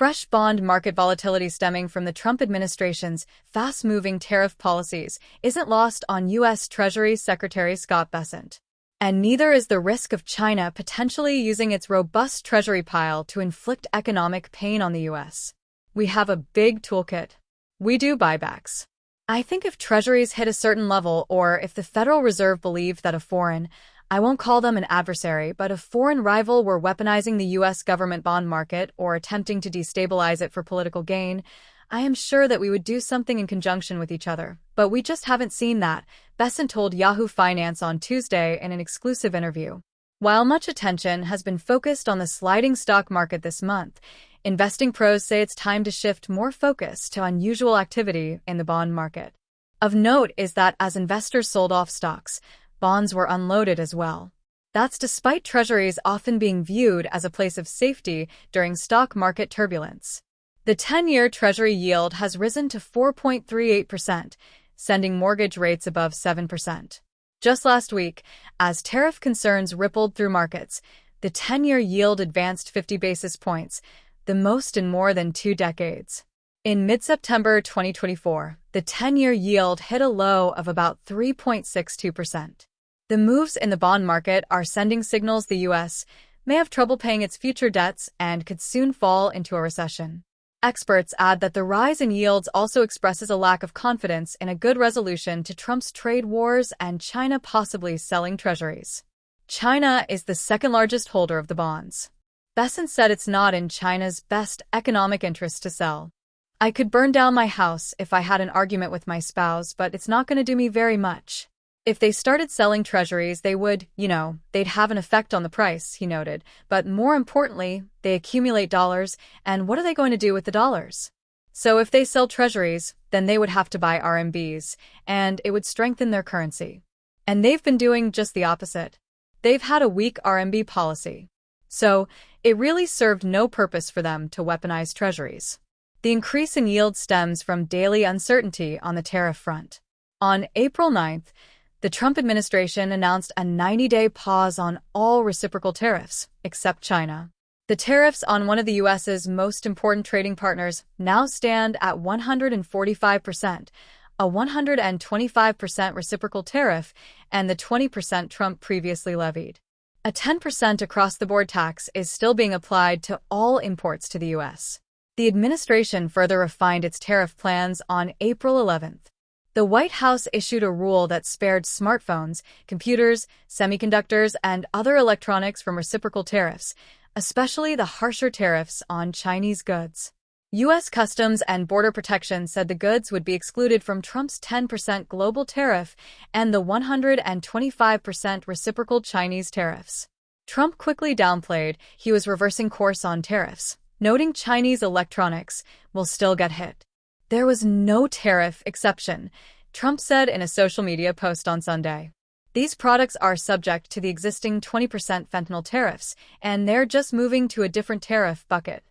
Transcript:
Fresh bond market volatility stemming from the Trump administration's fast-moving tariff policies isn't lost on U.S. Treasury Secretary Scott Bessent. And neither is the risk of China potentially using its robust treasury pile to inflict economic pain on the U.S. We have a big toolkit. We do buybacks. I think if treasuries hit a certain level, or if the Federal Reserve believed that a foreign, I won't call them an adversary, but a foreign rival were weaponizing the U.S. government bond market or attempting to destabilize it for political gain, I am sure that we would do something in conjunction with each other. But we just haven't seen that, Bessent told Yahoo Finance on Tuesday in an exclusive interview. While much attention has been focused on the sliding stock market this month, investing pros say it's time to shift more focus to unusual activity in the bond market. Of note is that as investors sold off stocks, bonds were unloaded as well. That's despite treasuries often being viewed as a place of safety during stock market turbulence. The 10-year Treasury yield has risen to 4.38%, sending mortgage rates above 7%. Just last week, as tariff concerns rippled through markets, the 10-year yield advanced 50 basis points, the most in more than 2 decades. In mid-September 2024, the 10-year yield hit a low of about 3.62%. The moves in the bond market are sending signals the U.S. may have trouble paying its future debts and could soon fall into a recession. Experts add that the rise in yields also expresses a lack of confidence in a good resolution to Trump's trade wars and China possibly selling treasuries. China is the second-largest holder of the bonds. Bessent said it's not in China's best economic interest to sell. I could burn down my house if I had an argument with my spouse, but it's not going to do me very much. If they started selling treasuries, they would, they'd have an effect on the price, he noted. But more importantly, they accumulate dollars, and what are they going to do with the dollars? So if they sell treasuries, then they would have to buy RMBs, and it would strengthen their currency. And they've been doing just the opposite. They've had a weak RMB policy. So it really served no purpose for them to weaponize treasuries. The increase in yield stems from daily uncertainty on the tariff front. On April 9th, the Trump administration announced a 90-day pause on all reciprocal tariffs, except China. The tariffs on one of the U.S.'s most important trading partners now stand at 145%, a 125% reciprocal tariff, and the 20% Trump previously levied. A 10% across-the-board tax is still being applied to all imports to the U.S. The administration further refined its tariff plans on April 11th. The White House issued a rule that spared smartphones, computers, semiconductors, and other electronics from reciprocal tariffs, especially the harsher tariffs on Chinese goods. U.S. Customs and Border Protection said the goods would be excluded from Trump's 10% global tariff and the 125% reciprocal Chinese tariffs. Trump quickly downplayed he was reversing course on tariffs, noting Chinese electronics will still get hit. There was no tariff exception, Trump said in a social media post on Sunday. These products are subject to the existing 20% fentanyl tariffs, and they're just moving to a different tariff bucket.